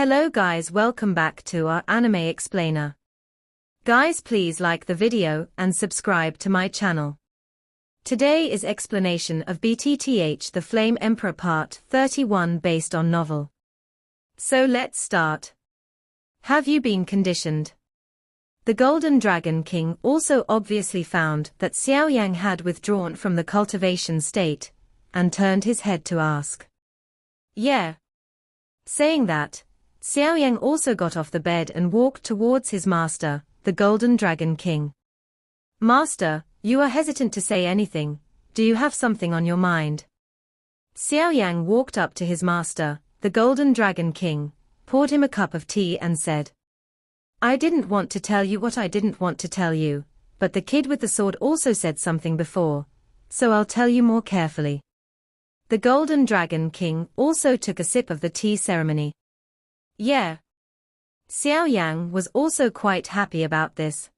Hello guys, welcome back to our anime explainer. Guys, please like the video and subscribe to my channel. Today is explanation of BTTH The Flame Emperor Part 31 based on novel. So let's start. Have you been conditioned? The Golden Dragon King also obviously found that Xiao Yan had withdrawn from the cultivation state, and turned his head to ask. Yeah. Saying that, Xiao Yan also got off the bed and walked towards his master, the Golden Dragon King. Master, you are hesitant to say anything. Do you have something on your mind? Xiao Yan walked up to his master, the Golden Dragon King, poured him a cup of tea and said, I didn't want to tell you what I didn't want to tell you, but the kid with the sword also said something before, so I'll tell you more carefully. The Golden Dragon King also took a sip of the tea ceremony. Yeah. Xiao Yan was also quite happy about this.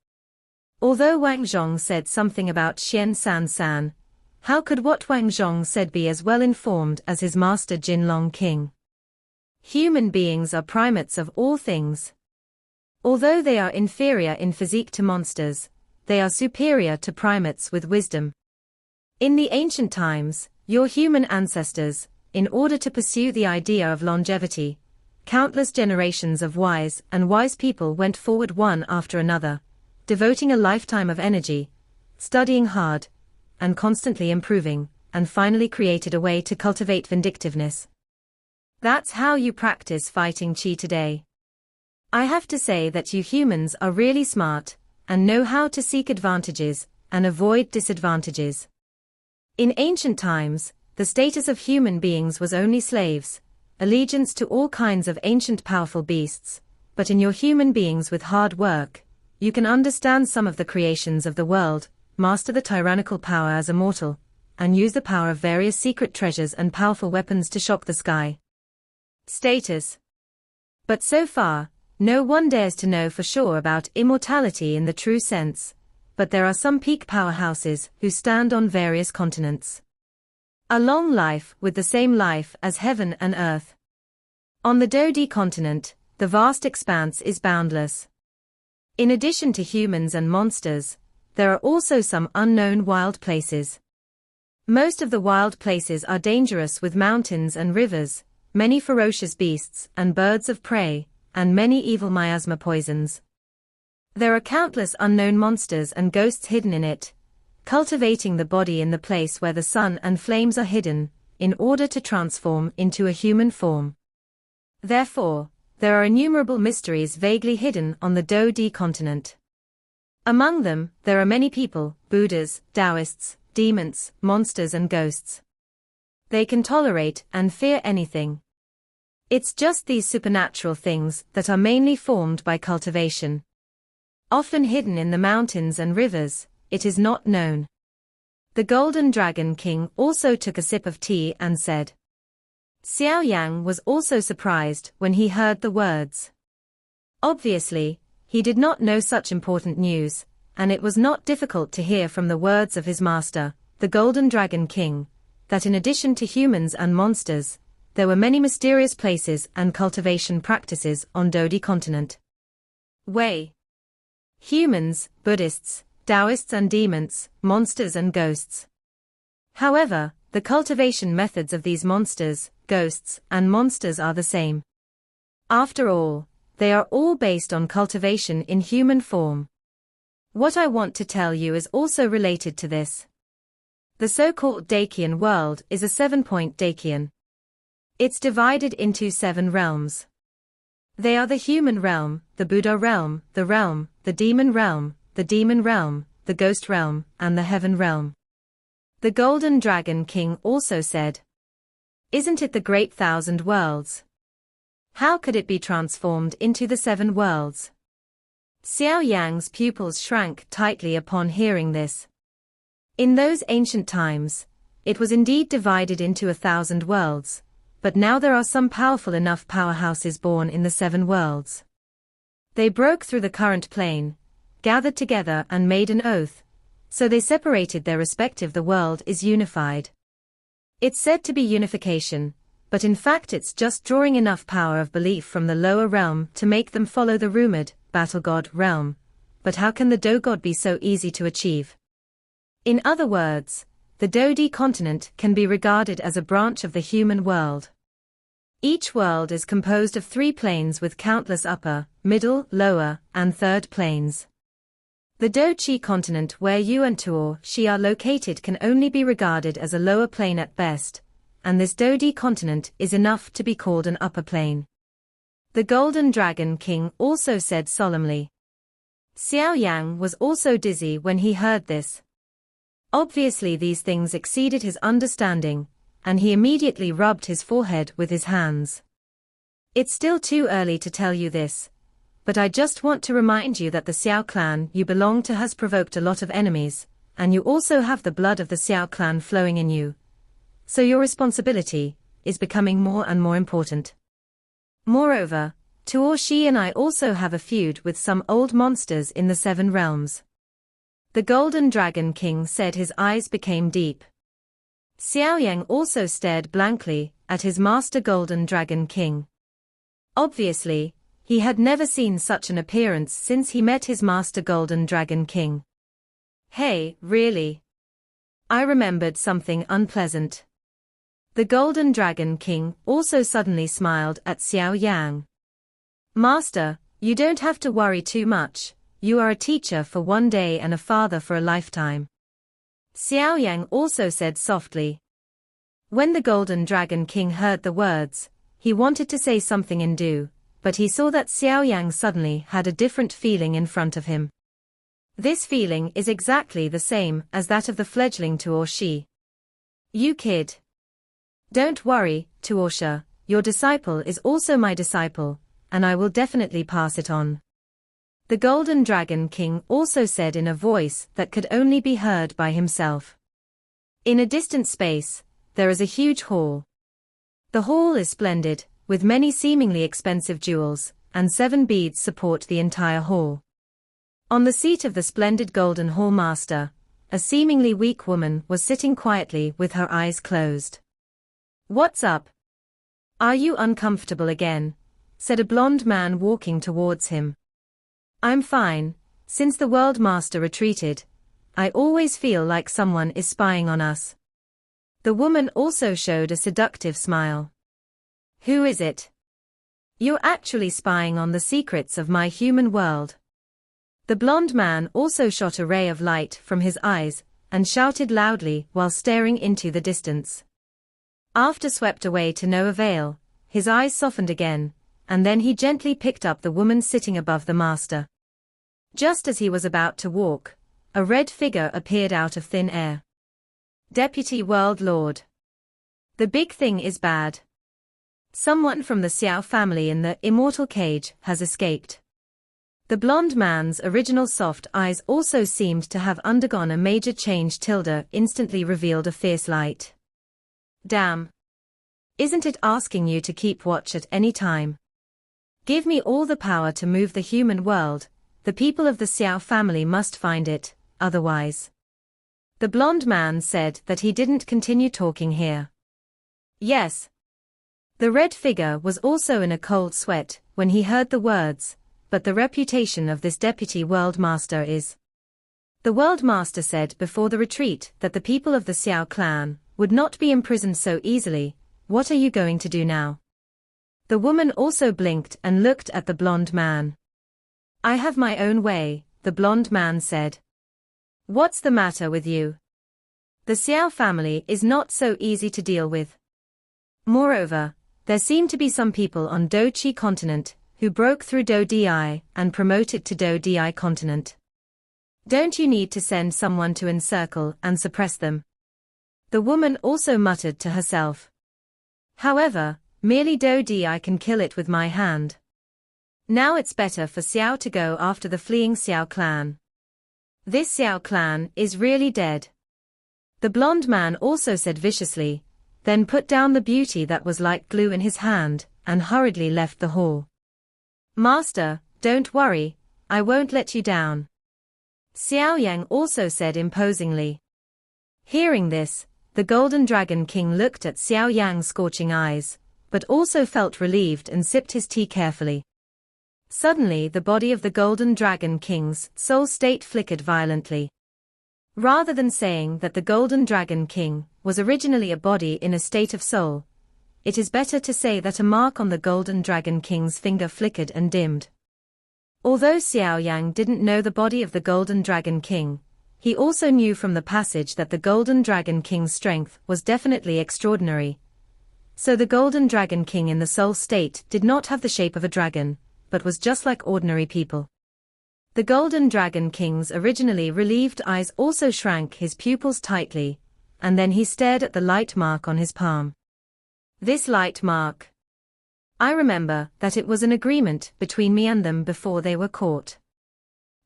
Although Wang Zhong said something about Xian San San, how could what Wang Zhong said be as well informed as his master Jinlong King? Human beings are primates of all things. Although they are inferior in physique to monsters, they are superior to primates with wisdom. In the ancient times, your human ancestors, in order to pursue the idea of longevity, countless generations of wise people went forward one after another, devoting a lifetime of energy, studying hard, and constantly improving, and finally created a way to cultivate vindictiveness. That's how you practice fighting qi today. I have to say that you humans are really smart, and know how to seek advantages, and avoid disadvantages. In ancient times, the status of human beings was only slaves, allegiance to all kinds of ancient powerful beasts, but in your human beings with hard work, you can understand some of the creations of the world, master the tyrannical power as a mortal, and use the power of various secret treasures and powerful weapons to shock the sky. Status. But so far, no one dares to know for sure about immortality in the true sense, but there are some peak powerhouses who stand on various continents. A long life with the same life as heaven and earth. On the Dodi continent, the vast expanse is boundless. In addition to humans and monsters, there are also some unknown wild places. Most of the wild places are dangerous with mountains and rivers, many ferocious beasts and birds of prey, and many evil miasma poisons. There are countless unknown monsters and ghosts hidden in it, cultivating the body in the place where the sun and flames are hidden, in order to transform into a human form. Therefore, there are innumerable mysteries vaguely hidden on the Dodi continent. Among them, there are many people, Buddhas, Taoists, demons, monsters and ghosts. They can tolerate and fear anything. It's just these supernatural things that are mainly formed by cultivation. Often hidden in the mountains and rivers, it is not known. The Golden Dragon King also took a sip of tea and said. Xiao Yan was also surprised when he heard the words. Obviously, he did not know such important news, and it was not difficult to hear from the words of his master, the Golden Dragon King, that in addition to humans and monsters, there were many mysterious places and cultivation practices on Dodi continent. Wei. Humans, Buddhists, Taoists and demons, monsters and ghosts. However, the cultivation methods of these monsters, ghosts, and monsters are the same. After all, they are all based on cultivation in human form. What I want to tell you is also related to this. The so-called Dakian world is a 7-point Dakian. It's divided into 7 realms. They are the human realm, the Buddha realm, the demon realm, the ghost realm, and the heaven realm. The Golden Dragon King also said, Isn't it the great 1,000 worlds? How could it be transformed into the 7 worlds? Xiao Yan's pupils shrank tightly upon hearing this. In those ancient times, it was indeed divided into 1,000 worlds, but now there are some powerful enough powerhouses born in the 7 worlds. They broke through the current plane, gathered together and made an oath, so they separated their respective the world is unified. It's said to be unification, but in fact it's just drawing enough power of belief from the lower realm to make them follow the rumored battle god realm. But how can the Do God be so easy to achieve? In other words, the Dodi continent can be regarded as a branch of the human world. Each world is composed of 3 planes with countless upper, middle, lower, and third planes. The Do-Chi continent where you and Tuo-Chi are located can only be regarded as a lower plane at best, and this Dodi continent is enough to be called an upper plane. The Golden Dragon King also said solemnly. Xiao Yan was also dizzy when he heard this. Obviously these things exceeded his understanding, and he immediately rubbed his forehead with his hands. It's still too early to tell you this, but I just want to remind you that the Xiao clan you belong to has provoked a lot of enemies, and you also have the blood of the Xiao clan flowing in you. So your responsibility is becoming more and more important. Moreover, Tuo-Chi and I also have a feud with some old monsters in the 7 realms. The Golden Dragon King said. His eyes became deep. Xiao Yang also stared blankly at his master Golden Dragon King. Obviously, he had never seen such an appearance since he met his master Golden Dragon King. Hey, really? I remembered something unpleasant. The Golden Dragon King also suddenly smiled at Xiao Yang. Master, you don't have to worry too much, you are a teacher for one day and a father for a lifetime. Xiao Yang also said softly. When the Golden Dragon King heard the words, he wanted to say something in Do, but he saw that Xiao Yang suddenly had a different feeling in front of him. This feeling is exactly the same as that of the fledgling Tuo-Chi. You kid. Don't worry, Tuo-Chi, your disciple is also my disciple, and I will definitely pass it on. The Golden Dragon King also said in a voice that could only be heard by himself. In a distant space, there is a huge hall. The hall is splendid, with many seemingly expensive jewels, and 7 beads support the entire hall. On the seat of the splendid Golden Hall Master, a seemingly weak woman was sitting quietly with her eyes closed. What's up? Are you uncomfortable again? Said a blond man walking towards him. I'm fine. Since the World Master retreated, I always feel like someone is spying on us. The woman also showed a seductive smile. Who is it? You're actually spying on the secrets of my human world. The blond man also shot a ray of light from his eyes, and shouted loudly while staring into the distance. After swept away to no avail, his eyes softened again, and then he gently picked up the woman sitting above the master. Just as he was about to walk, a red figure appeared out of thin air. Deputy World Lord. The big thing is bad. Someone from the Xiao family in the immortal cage has escaped. The blond man's original soft eyes also seemed to have undergone a major change. Instantly revealed a fierce light. Damn. Isn't it asking you to keep watch at any time? Give me all the power to move the human world, the people of the Xiao family must find it, otherwise. The blond man said that he didn't continue talking here. Yes. The red figure was also in a cold sweat when he heard the words, but the reputation of this deputy world master is. The world master said before the retreat that the people of the Xiao clan would not be imprisoned so easily. What are you going to do now? The woman also blinked and looked at the blond man. I have my own way, the blond man said. What's the matter with you? The Xiao family is not so easy to deal with. Moreover, there seem to be some people on Do-Chi continent who broke through Do-Di and promoted to Do-Di continent. Don't you need to send someone to encircle and suppress them? The woman also muttered to herself. However, merely Do-Di can kill it with my hand. Now it's better for Xiao to go after the fleeing Xiao clan. This Xiao clan is really dead. The blond man also said viciously, then put down the beauty that was like glue in his hand, and hurriedly left the hall. Master, don't worry, I won't let you down. Xiao Yang also said imposingly. Hearing this, the Golden Dragon King looked at Xiao Yang's scorching eyes, but also felt relieved and sipped his tea carefully. Suddenly the body of the Golden Dragon King's soul state flickered violently. Rather than saying that the Golden Dragon King was originally a body in a state of soul, it is better to say that a mark on the Golden Dragon King's finger flickered and dimmed. Although Xiao Yang didn't know the body of the Golden Dragon King, he also knew from the passage that the Golden Dragon King's strength was definitely extraordinary. So the Golden Dragon King in the soul state did not have the shape of a dragon, but was just like ordinary people. The Golden Dragon King's originally relieved eyes also shrank his pupils tightly, and then he stared at the light mark on his palm. This light mark. I remember that it was an agreement between me and them before they were caught.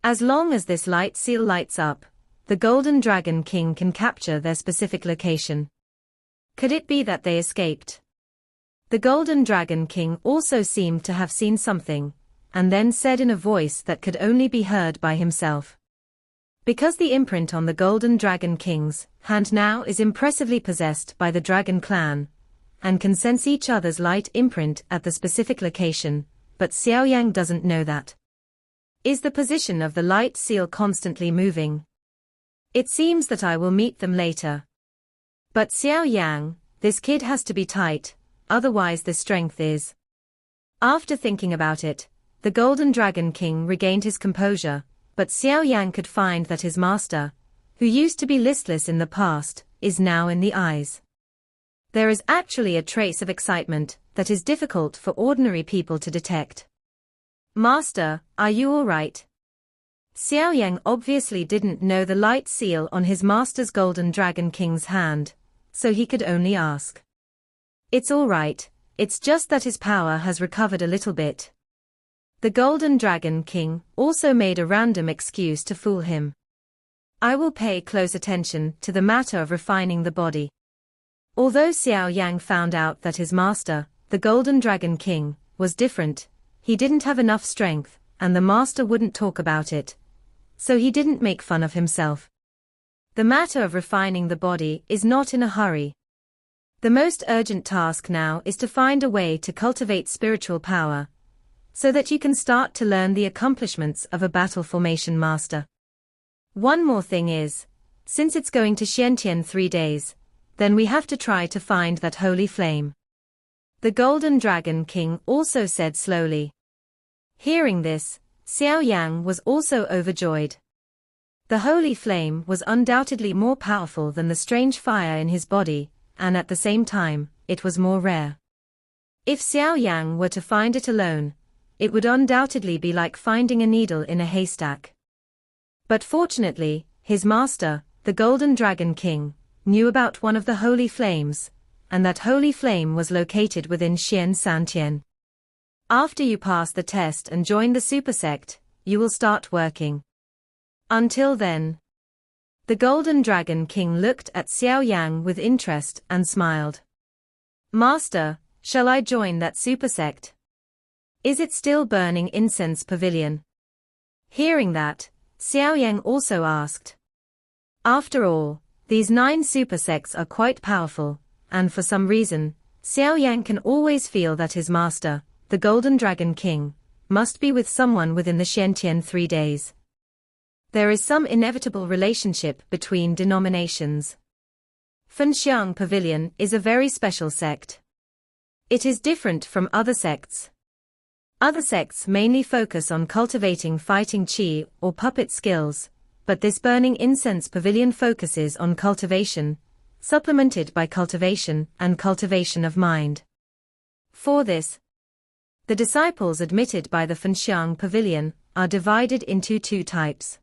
As long as this light seal lights up, the Golden Dragon King can capture their specific location. Could it be that they escaped? The Golden Dragon King also seemed to have seen something, and then said in a voice that could only be heard by himself. Because the imprint on the Golden Dragon King's hand now is impressively possessed by the Dragon Clan, and can sense each other's light imprint at the specific location, but Xiao Yang doesn't know that. Is the position of the light seal constantly moving? It seems that I will meet them later. But Xiao Yang, this kid has to be tight, otherwise the strength is. After thinking about it, the Golden Dragon King regained his composure, but Xiao Yang could find that his master, who used to be listless in the past, is now in the eyes. There is actually a trace of excitement that is difficult for ordinary people to detect. Master, are you all right? Xiao Yang obviously didn't know the light seal on his master's Golden Dragon King's hand, so he could only ask. It's all right, it's just that his power has recovered a little bit. The Golden Dragon King also made a random excuse to fool him. I will pay close attention to the matter of refining the body. Although Xiao Yang found out that his master, the Golden Dragon King, was different, he didn't have enough strength, and the master wouldn't talk about it. So he didn't make fun of himself. The matter of refining the body is not in a hurry. The most urgent task now is to find a way to cultivate spiritual power, so that you can start to learn the accomplishments of a battle formation master. One more thing is, since it's going to Xiantian 3 days, then we have to try to find that holy flame. The Golden Dragon King also said slowly. Hearing this, Xiao Yang was also overjoyed. The holy flame was undoubtedly more powerful than the strange fire in his body, and at the same time, it was more rare. If Xiao Yang were to find it alone, it would undoubtedly be like finding a needle in a haystack. But fortunately, his master, the Golden Dragon King, knew about one of the holy flames, and that holy flame was located within Xian Santian. After you pass the test and join the Super Sect, you will start working. Until then. The Golden Dragon King looked at Xiao Yang with interest and smiled. Master, shall I join that Super Sect? Is it still burning incense pavilion? Hearing that, Xiao Yang also asked. After all, these 9 super sects are quite powerful, and for some reason, Xiao Yang can always feel that his master, the Golden Dragon King, must be with someone within the Xiantian 3 days. There is some inevitable relationship between denominations. Fenxiang Pavilion is a very special sect. It is different from other sects. Other sects mainly focus on cultivating fighting qi or puppet skills, but this burning incense pavilion focuses on cultivation, supplemented by cultivation and cultivation of mind. For this, the disciples admitted by the Fenxiang Pavilion are divided into 2 types.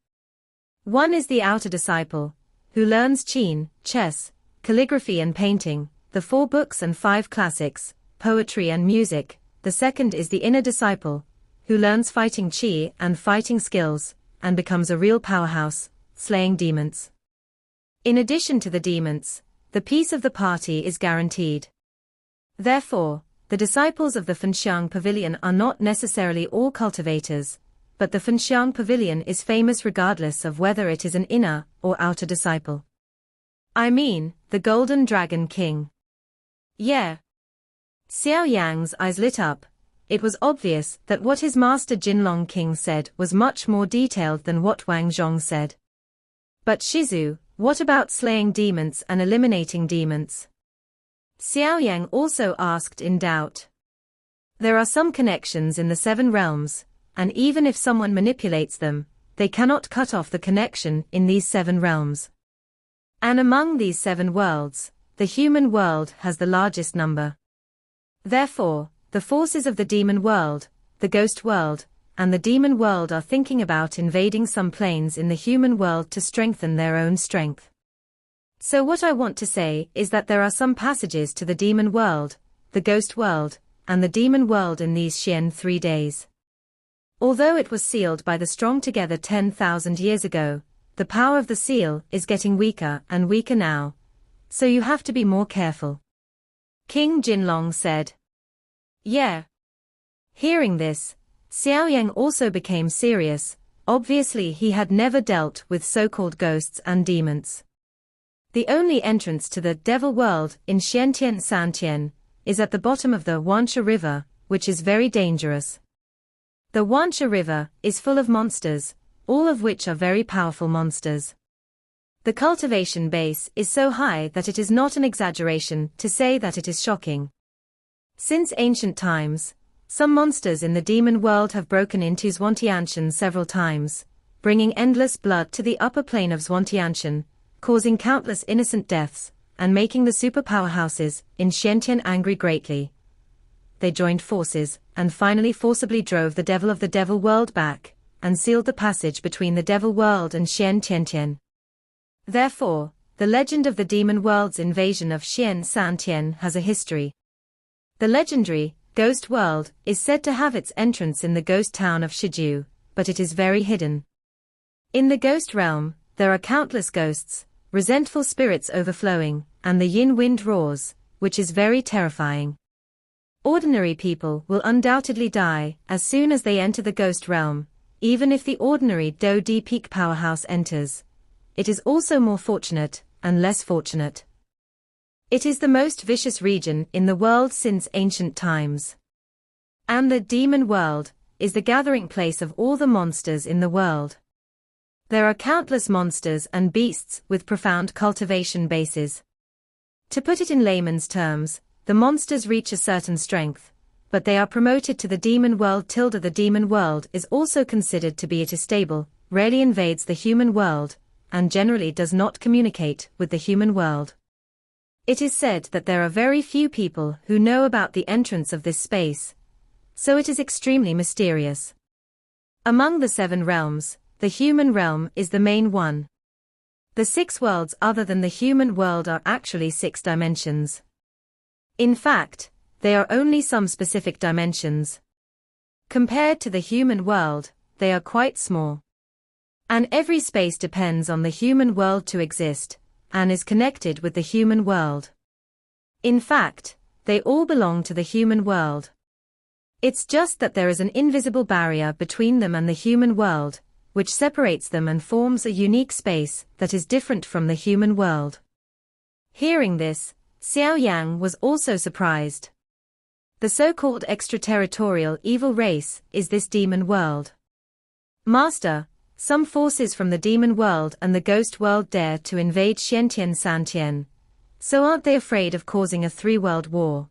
One is the outer disciple, who learns qin, chess, calligraphy and painting, the 4 books and 5 classics, poetry and music. The second is the inner disciple, who learns fighting qi and fighting skills, and becomes a real powerhouse, slaying demons. In addition to the demons, the peace of the party is guaranteed. Therefore, the disciples of the Fenxiang Pavilion are not necessarily all cultivators, but the Fenxiang Pavilion is famous regardless of whether it is an inner or outer disciple. I mean, the Golden Dragon King. Yeah. Xiao Yan's eyes lit up. It was obvious that what his master Jinlong King said was much more detailed than what Wang Zhong said. But Shizu, what about slaying demons and eliminating demons? Xiao Yang also asked in doubt. There are some connections in the 7 realms, and even if someone manipulates them, they cannot cut off the connection in these 7 realms. And among these 7 worlds, the human world has the largest number. Therefore, the forces of the demon world, the ghost world, and the demon world are thinking about invading some planes in the human world to strengthen their own strength. So what I want to say is that there are some passages to the demon world, the ghost world, and the demon world in these Xian 3 days. Although it was sealed by the strong together 10,000 years ago, the power of the seal is getting weaker and weaker now, so you have to be more careful. King Jinlong said. Yeah. Hearing this, Xiao Yang also became serious. Obviously he had never dealt with so-called ghosts and demons. The only entrance to the devil world in Xiantian Santian is at the bottom of the Wansha River, which is very dangerous. The Wansha River is full of monsters, all of which are very powerful monsters. The cultivation base is so high that it is not an exaggeration to say that it is shocking. Since ancient times, some monsters in the demon world have broken into Zhuangtianshan several times, bringing endless blood to the upper plane of Zhuangtianshan, causing countless innocent deaths, and making the super powerhouses in Xiantian angry greatly. They joined forces, and finally forcibly drove the devil of the devil world back, and sealed the passage between the devil world and Xiantian. Therefore, the legend of the demon world's invasion of Xian Santian has a history. The legendary ghost world is said to have its entrance in the ghost town of Shijiu, but it is very hidden. In the ghost realm, there are countless ghosts, resentful spirits overflowing, and the yin wind roars, which is very terrifying. Ordinary people will undoubtedly die as soon as they enter the ghost realm, even if the ordinary Do Di peak powerhouse enters. It is also more fortunate and less fortunate. It is the most vicious region in the world since ancient times. And the demon world is the gathering place of all the monsters in the world. There are countless monsters and beasts with profound cultivation bases. To put it in layman's terms, the monsters reach a certain strength, but they are promoted to the demon world. The demon world is also considered to be stable, rarely invades the human world, and generally does not communicate with the human world. It is said that there are very few people who know about the entrance of this space, so it is extremely mysterious. Among the 7 realms, the human realm is the main one. The 6 worlds other than the human world are actually 6 dimensions. In fact, they are only some specific dimensions. Compared to the human world, they are quite small. And every space depends on the human world to exist, and is connected with the human world. In fact, they all belong to the human world. It's just that there is an invisible barrier between them and the human world, which separates them and forms a unique space that is different from the human world. Hearing this, Xiao Yang was also surprised. The so-called extraterritorial evil race is this demon world. Master, some forces from the demon world and the ghost world dare to invade Xiantian Santian. So aren't they afraid of causing a 3-world war?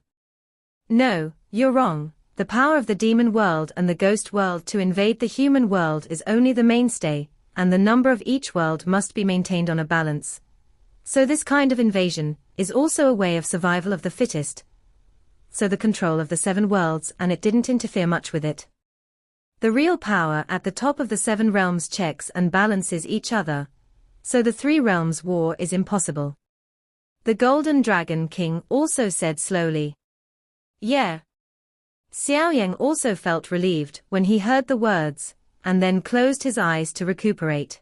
No, you're wrong. The power of the demon world and the ghost world to invade the human world is only the mainstay, and the number of each world must be maintained on a balance. So this kind of invasion is also a way of survival of the fittest. So the control of the 7 worlds, and it didn't interfere much with it. The real power at the top of the 7 realms checks and balances each other, so the 3 realms war is impossible. The Golden Dragon King also said slowly. Yeah. Xiao Yang also felt relieved when he heard the words, and then closed his eyes to recuperate.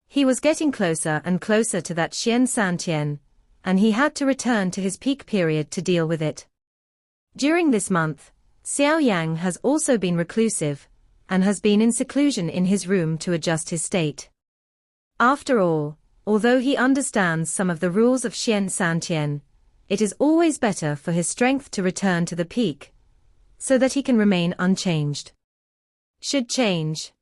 He was getting closer and closer to that Xian Santian, and he had to return to his peak period to deal with it. During this month, Xiao Yang has also been reclusive, and has been in seclusion in his room to adjust his state. After all, although he understands some of the rules of Xian San Tian, it is always better for his strength to return to the peak, so that he can remain unchanged. Should change.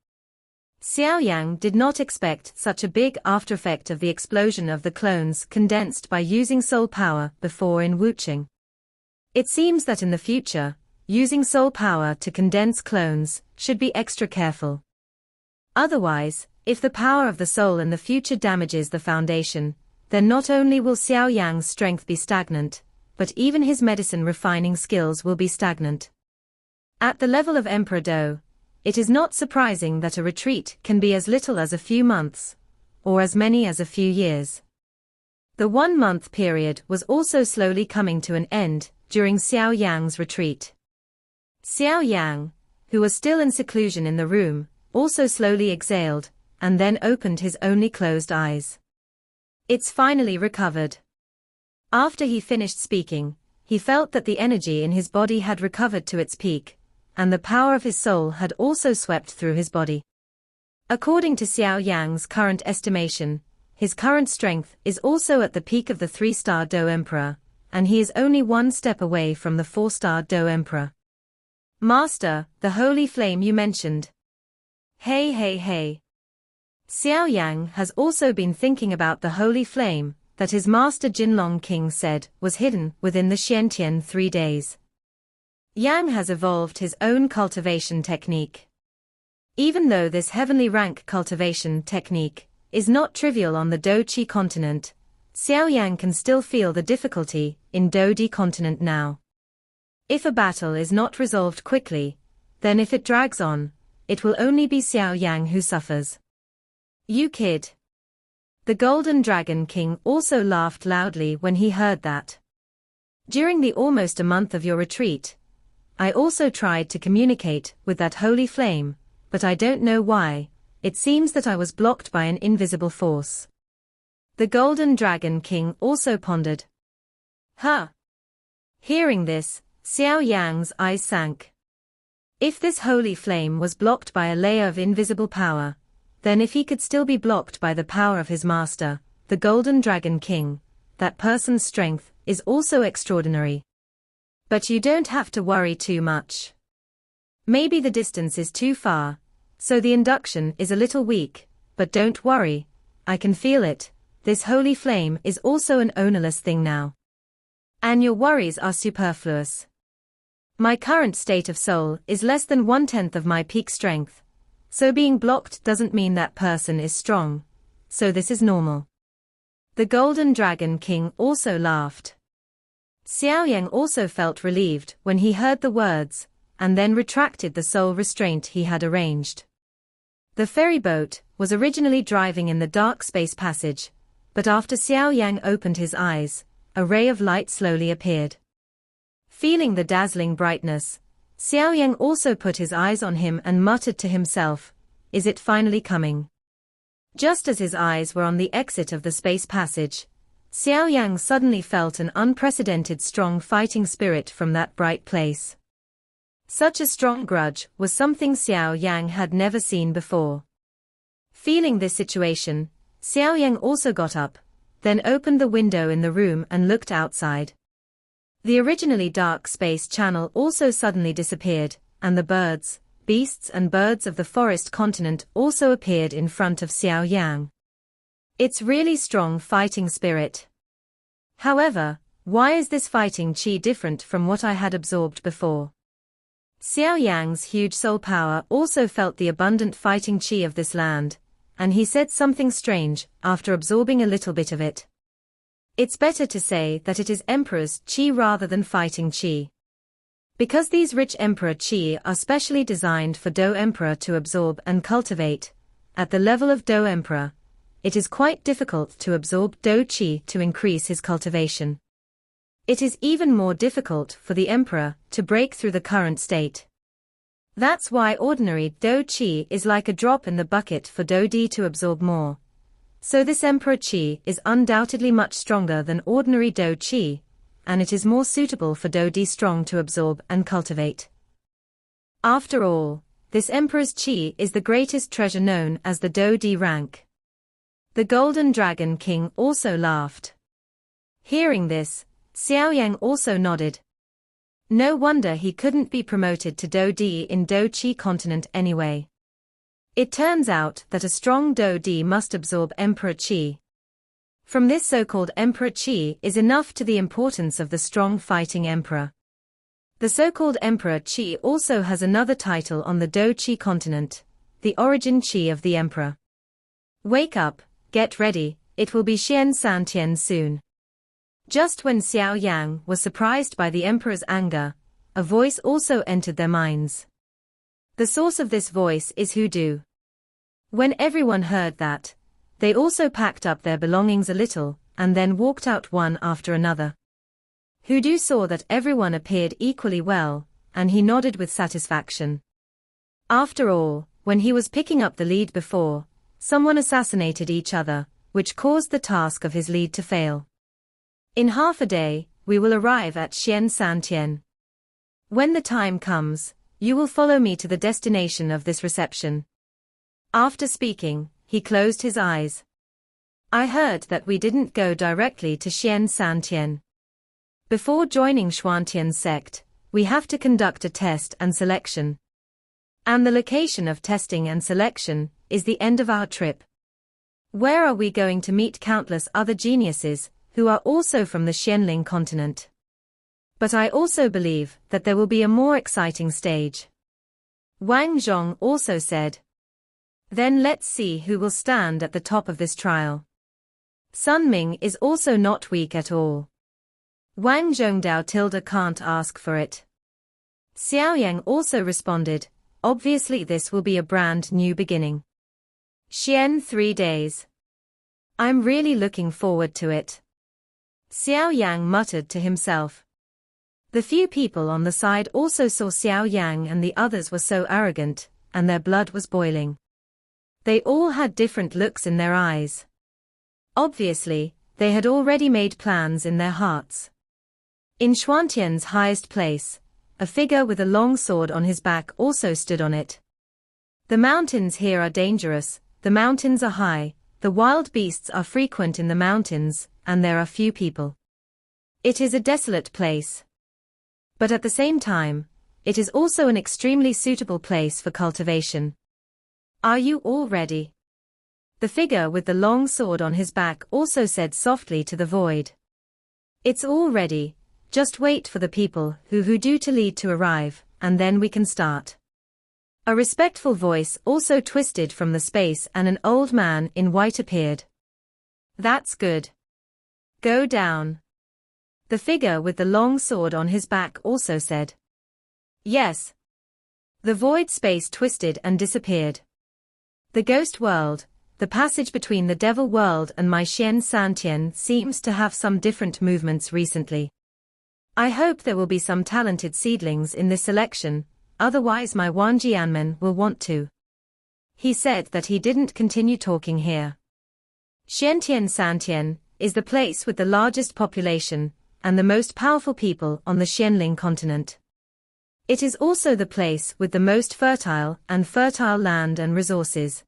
Xiao Yang did not expect such a big aftereffect of the explosion of the clones condensed by using soul power before in Wuching. It seems that in the future, using soul power to condense clones should be extra careful. Otherwise, if the power of the soul in the future damages the foundation, then not only will Xiao Yang's strength be stagnant, but even his medicine refining skills will be stagnant. At the level of Emperor Do, it is not surprising that a retreat can be as little as a few months, or as many as a few years. The 1-month period was also slowly coming to an end during Xiao Yang's retreat. Xiao Yang, who was still in seclusion in the room, also slowly exhaled, and then opened his only closed eyes. It's finally recovered. After he finished speaking, he felt that the energy in his body had recovered to its peak, and the power of his soul had also swept through his body. According to Xiao Yang's current estimation, his current strength is also at the peak of the 3-star Do Emperor, and he is only 1 step away from the 4-star Do Emperor. Master, the holy flame you mentioned. Hey. Xiao Yang has also been thinking about the holy flame that his master Jinlong King said was hidden within the Xiantian 3 days. Yang has evolved his own cultivation technique. Even though this heavenly rank cultivation technique is not trivial on the Do-Chi continent, Xiao Yang can still feel the difficulty in Do-Di continent now. If a battle is not resolved quickly, then if it drags on, it will only be Xiao Yang who suffers. You kid. The Golden Dragon King also laughed loudly when he heard that. During the almost a month of your retreat, I also tried to communicate with that holy flame, but I don't know why, it seems that I was blocked by an invisible force. The Golden Dragon King also pondered. Huh. Hearing this, Xiao Yang's eyes sank. If this holy flame was blocked by a layer of invisible power, then if he could still be blocked by the power of his master, the Golden Dragon King, that person's strength is also extraordinary. But you don't have to worry too much. Maybe the distance is too far, so the induction is a little weak, but don't worry, I can feel it, this holy flame is also an ownerless thing now. And your worries are superfluous. My current state of soul is less than 1/10 of my peak strength, so being blocked doesn't mean that person is strong, so this is normal. The Golden Dragon King also laughed. Xiao Yang also felt relieved when he heard the words, and then retracted the soul restraint he had arranged. The ferry boat was originally driving in the dark space passage, but after Xiao Yang opened his eyes, a ray of light slowly appeared. Feeling the dazzling brightness, Xiao Yang also put his eyes on him and muttered to himself, "Is it finally coming?" Just as his eyes were on the exit of the space passage, Xiao Yang suddenly felt an unprecedented strong fighting spirit from that bright place. Such a strong grudge was something Xiao Yang had never seen before. Feeling this situation, Xiao Yang also got up, then opened the window in the room and looked outside. The originally dark space channel also suddenly disappeared, and the birds, beasts and birds of the forest continent also appeared in front of Xiao Yang. It's really strong fighting spirit. However, why is this fighting chi different from what I had absorbed before? Xiao Yang's huge soul power also felt the abundant fighting chi of this land, and he said something strange after absorbing a little bit of it. It's better to say that it is Emperor's chi rather than fighting chi. Because these rich Emperor chi are specially designed for Do Emperor to absorb and cultivate, at the level of Do Emperor, it is quite difficult to absorb Do Chi to increase his cultivation. It is even more difficult for the Emperor to break through the current state. That's why ordinary Do Chi is like a drop in the bucket for Do Di to absorb more. So this Emperor Chi is undoubtedly much stronger than ordinary Do Chi, and it is more suitable for Do Di strong to absorb and cultivate. After all, this Emperor's Chi is the greatest treasure known as the Do Di rank. The Golden Dragon King also laughed. Hearing this, Xiao Yan also nodded. No wonder he couldn't be promoted to Do Di in Do Chi continent anyway. It turns out that a strong Do Di must absorb Emperor Qi. From this so-called Emperor Qi is enough to the importance of the strong fighting emperor. The so-called Emperor Qi also has another title on the Do Chi continent, the origin Qi of the emperor. Wake up, get ready, it will be Xian San Tian soon. Just when Xiao Yang was surprised by the emperor's anger, a voice also entered their minds. The source of this voice is Hoodoo. When everyone heard that, they also packed up their belongings a little, and then walked out one after another. Hoodoo saw that everyone appeared equally well, and he nodded with satisfaction. After all, when he was picking up the lead before, someone assassinated each other, which caused the task of his lead to fail. In half a day, we will arrive at Xian San Tian. When the time comes, you will follow me to the destination of this reception. After speaking, he closed his eyes. I heard that we didn't go directly to Xian San Tian. Before joining Xuantian's sect, we have to conduct a test and selection. And the location of testing and selection is the end of our trip. Where are we going to meet countless other geniuses, who are also from the Xianling continent? But I also believe that there will be a more exciting stage. Wang Zhong also said. Then let's see who will stand at the top of this trial. Sun Ming is also not weak at all. Wang Zhongdao tilde can't ask for it. Xiao Yang also responded, obviously this will be a brand new beginning. Xian 3 days. I'm really looking forward to it. Xiao Yang muttered to himself. The few people on the side also saw Xiao Yang and the others were so arrogant, and their blood was boiling. They all had different looks in their eyes. Obviously, they had already made plans in their hearts. In Xuantian's highest place, a figure with a long sword on his back also stood on it. The mountains here are dangerous, the mountains are high, the wild beasts are frequent in the mountains, and there are few people. It is a desolate place. But at the same time, it is also an extremely suitable place for cultivation. Are you all ready? The figure with the long sword on his back also said softly to the void. It's all ready, just wait for the people who do to lead to arrive, and then we can start. A respectful voice also twisted from the space and an old man in white appeared. That's good. Go down. The figure with the long sword on his back also said. Yes. The void space twisted and disappeared. The ghost world, the passage between the devil world and my Xian Santian seems to have some different movements recently. I hope there will be some talented seedlings in this selection, otherwise my Wanjianmen will want to. He said that he didn't continue talking here. Xiantian Santian is the place with the largest population and the most powerful people on the Xianling continent. It is also the place with the most fertile land and resources.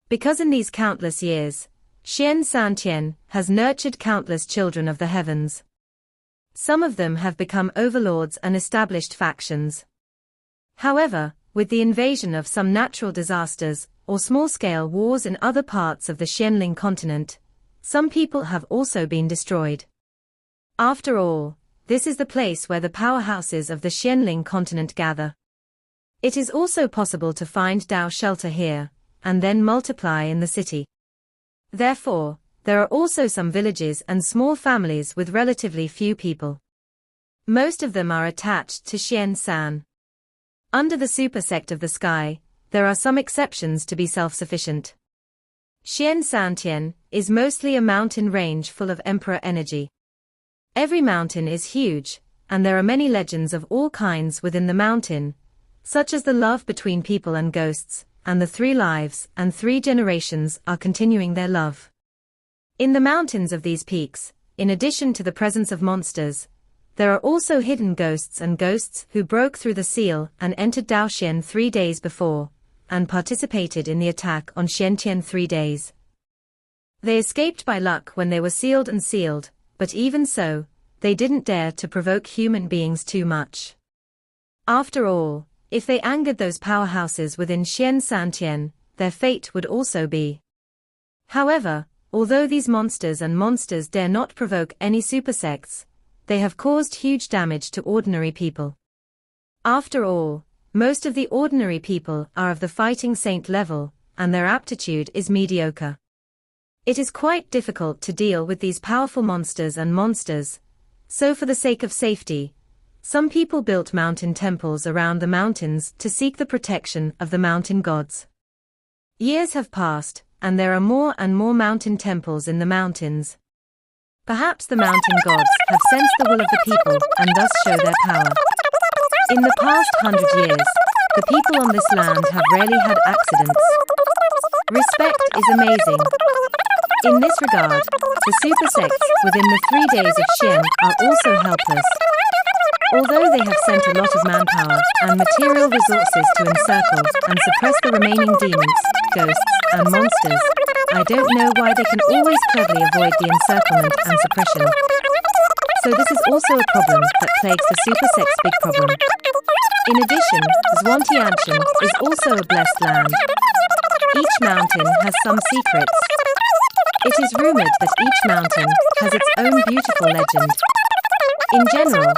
Because in these countless years, Xian Santian has nurtured countless children of the heavens. Some of them have become overlords and established factions. However, with the invasion of some natural disasters or small-scale wars in other parts of the Xianling continent, some people have also been destroyed. After all, this is the place where the powerhouses of the Xianling continent gather. It is also possible to find Dao shelter here, and then multiply in the city. Therefore, there are also some villages and small families with relatively few people. Most of them are attached to Xian San. Under the super sect of the sky, there are some exceptions to be self-sufficient. Xian Santian is mostly a mountain range full of emperor energy. Every mountain is huge, and there are many legends of all kinds within the mountain, such as the love between people and ghosts, and the 3 lives and 3 generations are continuing their love. In the mountains of these peaks, in addition to the presence of monsters, there are also hidden ghosts and ghosts who broke through the seal and entered Daoxian 3 days before, and participated in the attack on Xiantian 3 days. They escaped by luck when they were sealed and sealed, but even so, they didn't dare to provoke human beings too much. After all, if they angered those powerhouses within Xian Santian, their fate would also be. However, although these monsters dare not provoke any super sects, they have caused huge damage to ordinary people. After all, most of the ordinary people are of the fighting saint level, and their aptitude is mediocre. It is quite difficult to deal with these powerful monsters, so for the sake of safety, some people built mountain temples around the mountains to seek the protection of the mountain gods. Years have passed, and there are more and more mountain temples in the mountains. Perhaps the mountain gods have sensed the will of the people and thus show their power. In the past 100 years, the people on this land have rarely had accidents. Respect is amazing. In this regard, the super sects within the 3 days of Xian are also helpless. Although they have sent a lot of manpower and material resources to encircle and suppress the remaining demons, ghosts, and monsters, I don't know why they can always cleverly avoid the encirclement and suppression. So this is also a problem that plagues the super sect's big problem. In addition, Zhuangtianshan is also a blessed land. Each mountain has some secrets. It is rumored that each mountain has its own beautiful legend. In general,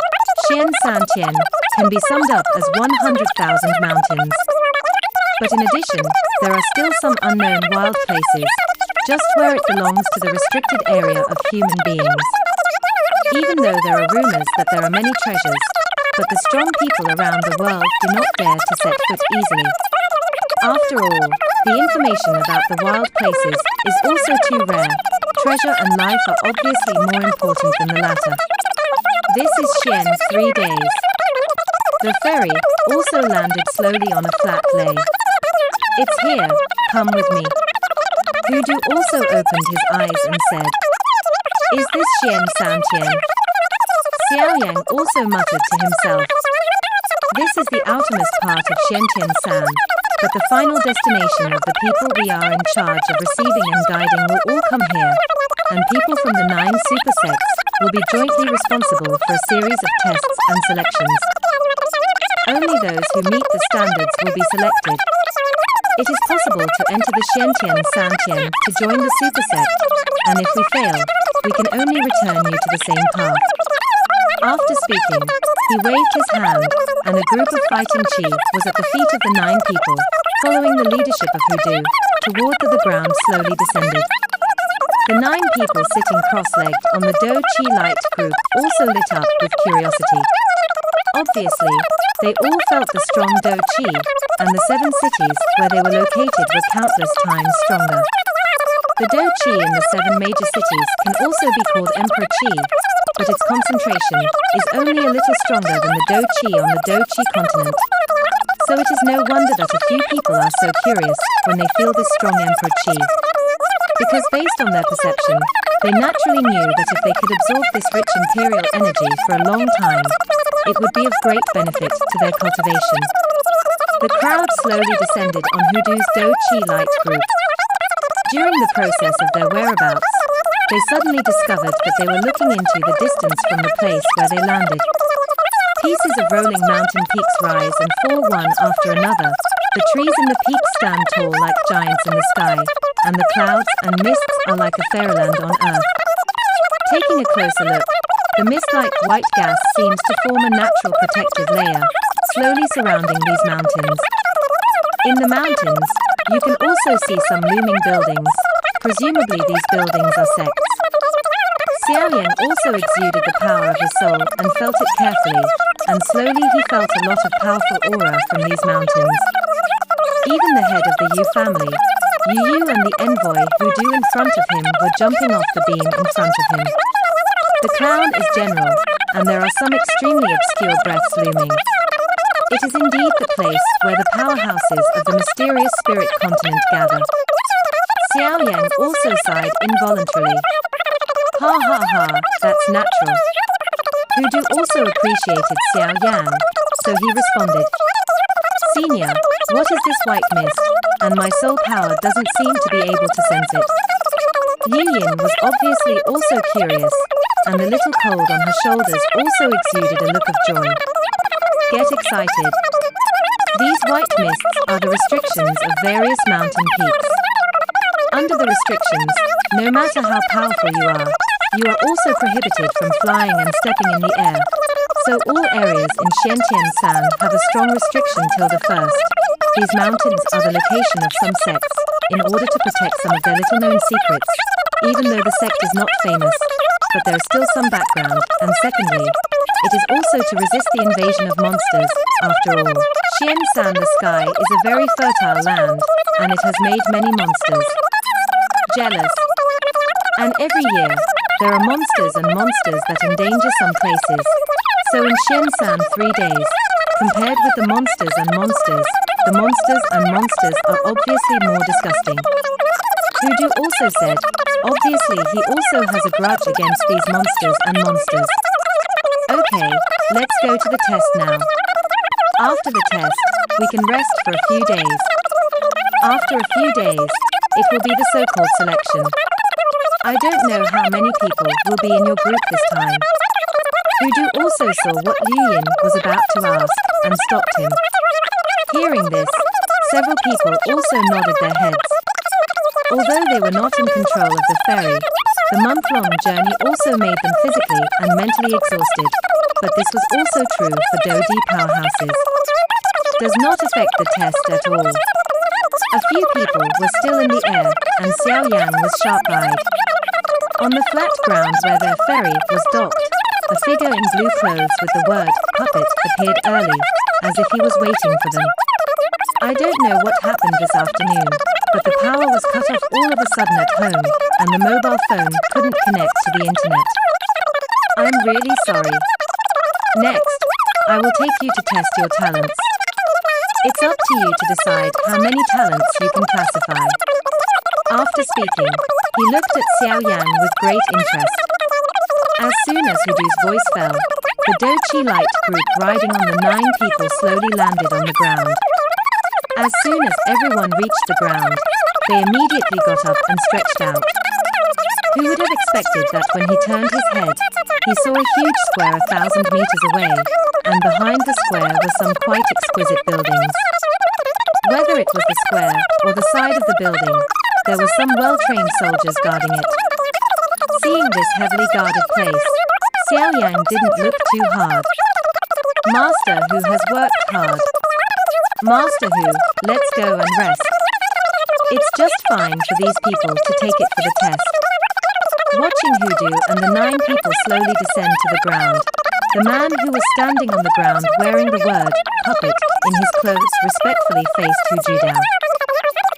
Xian Santian can be summed up as 100,000 mountains. But in addition, there are still some unknown wild places, just where it belongs to the restricted area of human beings. Even though there are rumors that there are many treasures, but the strong people around the world do not dare to set foot easily. After all, the information about the wild places is also too rare. Treasure and life are obviously more important than the latter. This is Xian 3 days. The ferry also landed slowly on a flat lay. It's here, come with me. Hudu also opened his eyes and said, "Is this Xian Santian?" Xiao Yan also muttered to himself, "This is the outermost part of Xiantian San, but the final destination of the people we are in charge of receiving and guiding will all come here, and people from the 9 super sects will be jointly responsible for a series of tests and selections. Only those who meet the standards will be selected. It is possible to enter the Xiantian Santian to join the super sect, and if we fail, we can only return you to the same path." After speaking, he waved his hand, and a group of fighting chi was at the feet of the 9 people, following the leadership of Hudu, toward the ground slowly descended. The 9 people sitting cross-legged on the Do Chi light group also lit up with curiosity. Obviously, they all felt the strong Do Chi, and the 7 cities where they were located were countless times stronger. The Do Chi in the 7 major cities can also be called Emperor Chi, but its concentration is only a little stronger than the Do Chi on the Do Chi continent. So it is no wonder that a few people are so curious when they feel this strong Emperor Chi. Because based on their perception, they naturally knew that if they could absorb this rich imperial energy for a long time, it would be of great benefit to their cultivation. The crowd slowly descended on Hudu's Do Chi light group. During the process of their whereabouts, they suddenly discovered that they were looking into the distance from the place where they landed. Pieces of rolling mountain peaks rise and fall one after another. The trees in the peaks stand tall like giants in the sky, and the clouds and mists are like a fairyland on earth. Taking a closer look, the mist-like white gas seems to form a natural protective layer, slowly surrounding these mountains. In the mountains, you can also see some looming buildings. Presumably these buildings are sects. Xiao Yan also exuded the power of his soul and felt it carefully, and slowly he felt a lot of powerful aura from these mountains. Even the head of the Yu family, Yu and the envoy Hudu in front of him were jumping off the beam in front of him. The crown is general, and there are some extremely obscure breaths looming. It is indeed the place where the powerhouses of the mysterious spirit continent gather. Xiao Yan also sighed involuntarily. Ha ha ha, that's natural. Hudu also appreciated Xiao Yan, so he responded, "Senior, what is this white mist? And my soul power doesn't seem to be able to sense it." Liu Yin was obviously also curious, and the little cold on her shoulders also exuded a look of joy. Get excited. These white mists are the restrictions of various mountain peaks. Under the restrictions, no matter how powerful you are also prohibited from flying and stepping in the air. So all areas in Xiantian-san have a strong restriction till the first. These mountains are the location of some sects, in order to protect some of their little-known secrets, even though the sect is not famous, but there is still some background, and secondly, it is also to resist the invasion of monsters. After all, Xian-san, the sky, is a very fertile land, and it has made many monsters jealous. And every year, there are monsters and monsters that endanger some places. So in Xian-san 3 days, compared with the monsters and monsters, the monsters and monsters are obviously more disgusting. Hudu also said, obviously he also has a grudge against these monsters and monsters. Okay, let's go to the test now. After the test, we can rest for a few days. After a few days, it will be the so-called selection. I don't know how many people will be in your group this time. Hudu also saw what Liu Yin was about to ask, and stopped him. Hearing this, several people also nodded their heads. Although they were not in control of the ferry, the month-long journey also made them physically and mentally exhausted, but this was also true for Dodi powerhouses. Does not affect the test at all. A few people were still in the air, and Xiao Yan was sharp-eyed. On the flat ground where their ferry was docked, a figure in blue clothes with the word puppet appeared early, as if he was waiting for them. I don't know what happened this afternoon, but the power was cut off all of a sudden at home, and the mobile phone couldn't connect to the internet. I'm really sorry. Next, I will take you to test your talents. It's up to you to decide how many talents you can classify. After speaking, he looked at Xiao Yan with great interest. As soon as Hudu's voice fell, the Dochi light group riding on the 9 people slowly landed on the ground. As soon as everyone reached the ground, they immediately got up and stretched out. Who would have expected that when he turned his head, he saw a huge square 1,000 meters away, and behind the square were some quite exquisite buildings. Whether it was the square or the side of the building, there were some well-trained soldiers guarding it. Seeing this heavily guarded place, Xiao Yang didn't look too hard. Master who has worked hard. Master who, let's go and rest. It's just fine for these people to take it for the test. Watching Hudu and the 9 people slowly descend to the ground, the man who was standing on the ground wearing the word puppet in his clothes respectfully faced Huju down.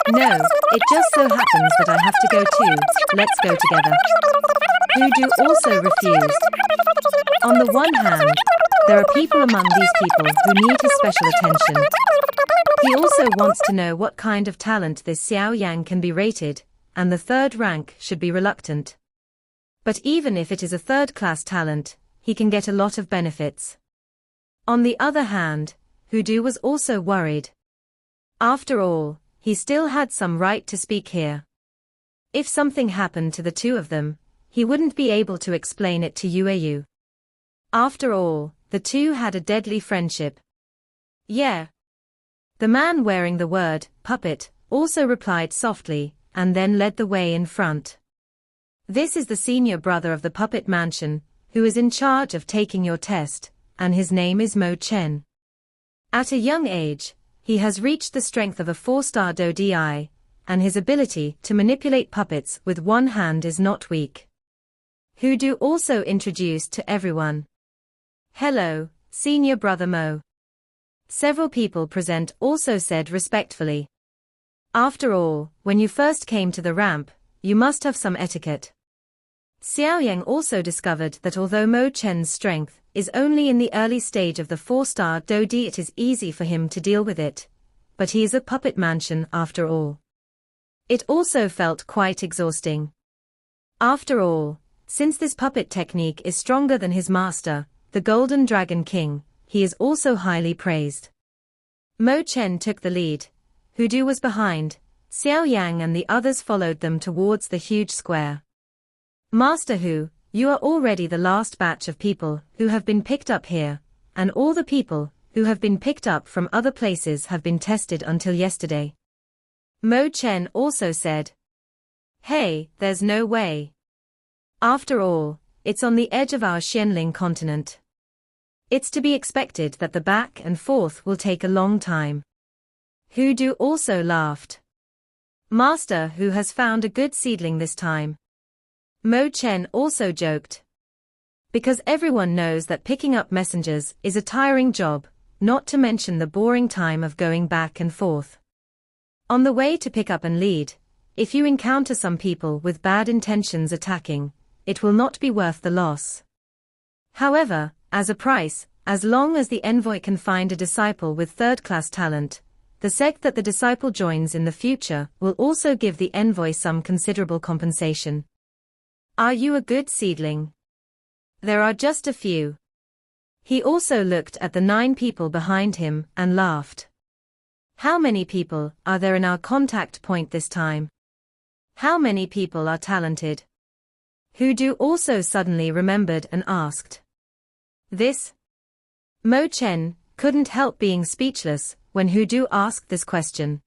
No, it just so happens that I have to go too, let's go together. Hudu also refused. On the one hand, there are people among these people who need his special attention. He also wants to know what kind of talent this Xiao Yang can be rated, and the 3rd rank should be reluctant. But even if it is a 3rd-class talent, he can get a lot of benefits. On the other hand, Hudu was also worried. After all, he still had some right to speak here. If something happened to the 2 of them, he wouldn't be able to explain it to Yueyu. After all, the 2 had a deadly friendship. Yeah. The man wearing the word puppet also replied softly, and then led the way in front. This is the senior brother of the puppet mansion, who is in charge of taking your test, and his name is Mo Chen. At a young age, he has reached the strength of a 4-star Dodi, and his ability to manipulate puppets with one hand is not weak. Hudu also introduced to everyone. Hello, senior brother Mo. Several people present also said respectfully. After all, when you first came to the ramp, you must have some etiquette. Xiao Yang also discovered that although Mo Chen's strength is only in the early stage of the 4-star Dodi, it is easy for him to deal with it. But he is a puppet mansion after all. It also felt quite exhausting. After all, since this puppet technique is stronger than his master, the Golden Dragon King, he is also highly praised. Mo Chen took the lead. Hudu was behind, Xiao Yang and the others followed them towards the huge square. Master Hu, you are already the last batch of people who have been picked up here, and all the people who have been picked up from other places have been tested until yesterday. Mo Chen also said. Hey, there's no way. After all, it's on the edge of our Xianling continent. It's to be expected that the back and forth will take a long time. Hu Du also laughed. Master Hu has found a good seedling this time. Mo Chen also joked. Because everyone knows that picking up messengers is a tiring job, not to mention the boring time of going back and forth. On the way to pick up and lead, if you encounter some people with bad intentions attacking, it will not be worth the loss. However, as a price, as long as the envoy can find a disciple with third-class talent, the sect that the disciple joins in the future will also give the envoy some considerable compensation. Are you a good seedling? There are just a few. He also looked at the 9 people behind him and laughed. How many people are there in our contact point this time? How many people are talented? Hu Du also suddenly remembered and asked. This? Mo Chen couldn't help being speechless when Hu Du asked this question.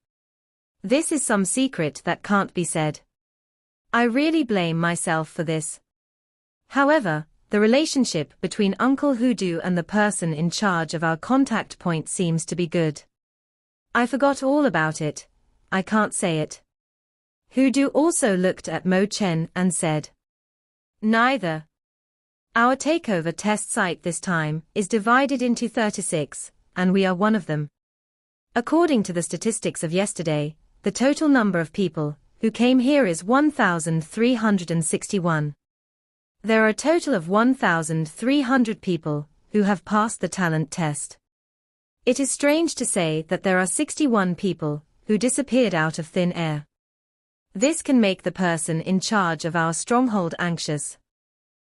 This is some secret that can't be said. I really blame myself for this. However, the relationship between Uncle Hu Du and the person in charge of our contact point seems to be good. I forgot all about it. I can't say it. Hu Du also looked at Mo Chen and said. Neither. Our takeover test site this time is divided into 36, and we are one of them. According to the statistics of yesterday, the total number of people who came here is 1,361. There are a total of 1,300 people who have passed the talent test. It is strange to say that there are 61 people who disappeared out of thin air. This can make the person in charge of our stronghold anxious.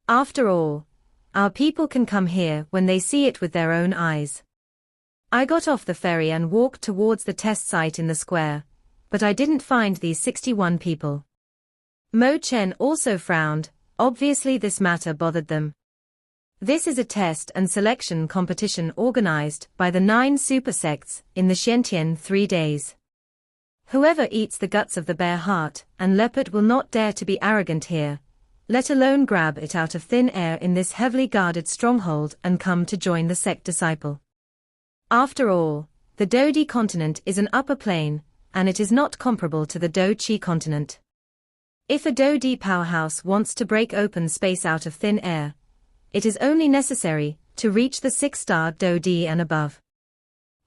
After all, our people can come here when they see it with their own eyes. I got off the ferry and walked towards the test site in the square, but I didn't find these 61 people. Mo Chen also frowned, obviously this matter bothered them. This is a test and selection competition organized by the 9 super sects in the Xiantian 3 days. Whoever eats the guts of the bear heart and leopard will not dare to be arrogant here, let alone grab it out of thin air in this heavily guarded stronghold and come to join the sect disciple. After all, the Dodi continent is an upper plane, and it is not comparable to the Do-Chi continent. If a Dodi powerhouse wants to break open space out of thin air, it is only necessary to reach the 6-star Dodi and above.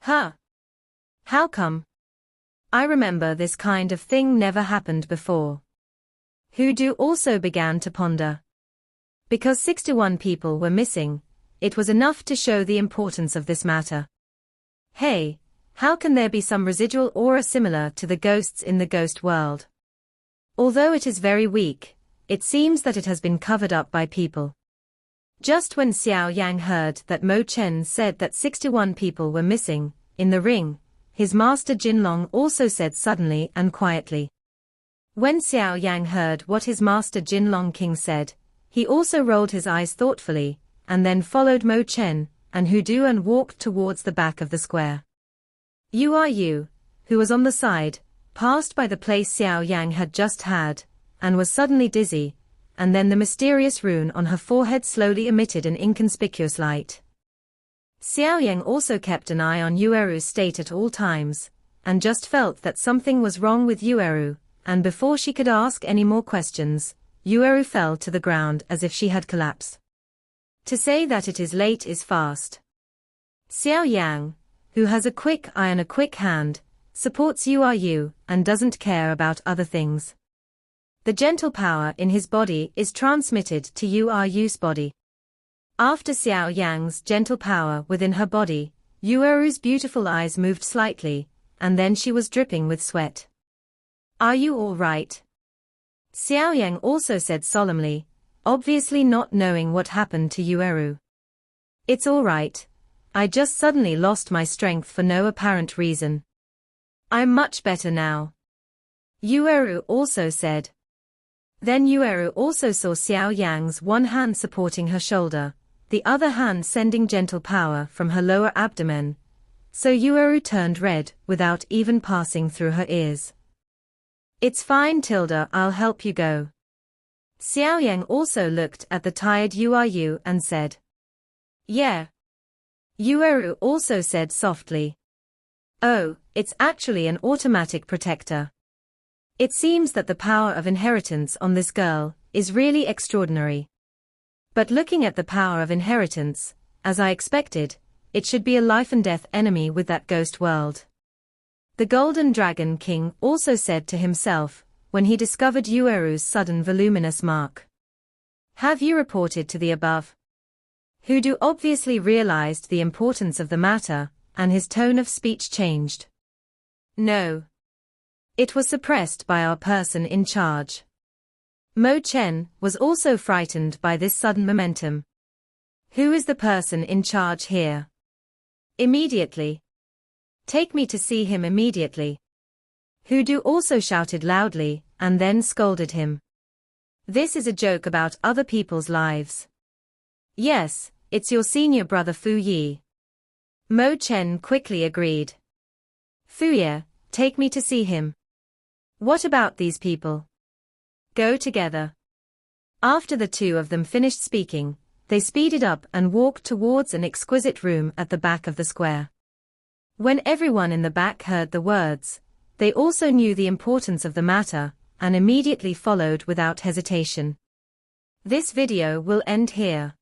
Huh? How come? I remember this kind of thing never happened before. Hu Du also began to ponder. Because 61 people were missing, it was enough to show the importance of this matter. Hey, how can there be some residual aura similar to the ghosts in the ghost world? Although it is very weak, it seems that it has been covered up by people. Just when Xiao Yang heard that Mo Chen said that 61 people were missing, in the ring, his master Jinlong also said suddenly and quietly. When Xiao Yang heard what his master Jinlong King said, he also rolled his eyes thoughtfully, and then followed Mo Chen and Hu Du and walked towards the back of the square. Yu, who was on the side, passed by the place Xiao Yang had just had, and was suddenly dizzy, and then the mysterious rune on her forehead slowly emitted an inconspicuous light. Xiao Yang also kept an eye on Yueru's state at all times, and just felt that something was wrong with Yueru, and before she could ask any more questions, Yueru fell to the ground as if she had collapsed. To say that it is late is fast. Xiao Yang, who has a quick eye and a quick hand, supports Yu and doesn't care about other things. The gentle power in his body is transmitted to Yu's body. After Xiao Yang's gentle power within her body, Yueru's beautiful eyes moved slightly, and then she was dripping with sweat. Are you all right? Xiao Yang also said solemnly, obviously not knowing what happened to Yueru. It's all right. I just suddenly lost my strength for no apparent reason. I'm much better now. Yueru also said. Then Yueru also saw Xiao Yang's one hand supporting her shoulder, the other hand sending gentle power from her lower abdomen, so Yueru turned red without even passing through her ears. It's fine, Tilda, I'll help you go. Xiao Yang also looked at the tired Yueru and said. Yeah. Yueru also said softly. Oh, it's actually an automatic protector. It seems that the power of inheritance on this girl is really extraordinary. But looking at the power of inheritance, as I expected, it should be a life-and-death enemy with that ghost world. The Golden Dragon King also said to himself, when he discovered Yueru's sudden voluminous mark. Have you reported to the above? Hudu obviously realized the importance of the matter, and his tone of speech changed. No. It was suppressed by our person in charge. Mo Chen was also frightened by this sudden momentum. Who is the person in charge here? Immediately. Take me to see him immediately. Hudu also shouted loudly, and then scolded him. This is a joke about other people's lives. Yes, it's your senior brother Fu Yi. Mo Chen quickly agreed. Fu Ye, take me to see him. What about these people? Go together. After the two of them finished speaking, they speeded up and walked towards an exquisite room at the back of the square. When everyone in the back heard the words, they also knew the importance of the matter, and immediately followed without hesitation. This video will end here.